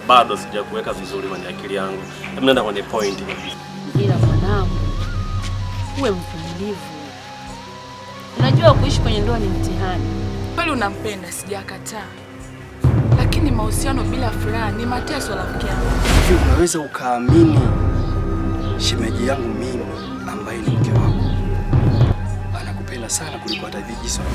bado sijakuweka vizuri kwenye akili yangu. Hebu nenda kwenye point kabisa. Ila mwanangu, uwe mvumilivu. Unajua kuishi kwenye ndoa ni mtihani. Kweli unampenda, sijakataa. Lakini mahusiano bila furaha ni mateso, rafiki yangu. Hivi unaweza ukaamini shemeji yangu mimi ambaye ni mke wako anakupenda sana kuliko hata vijisoni?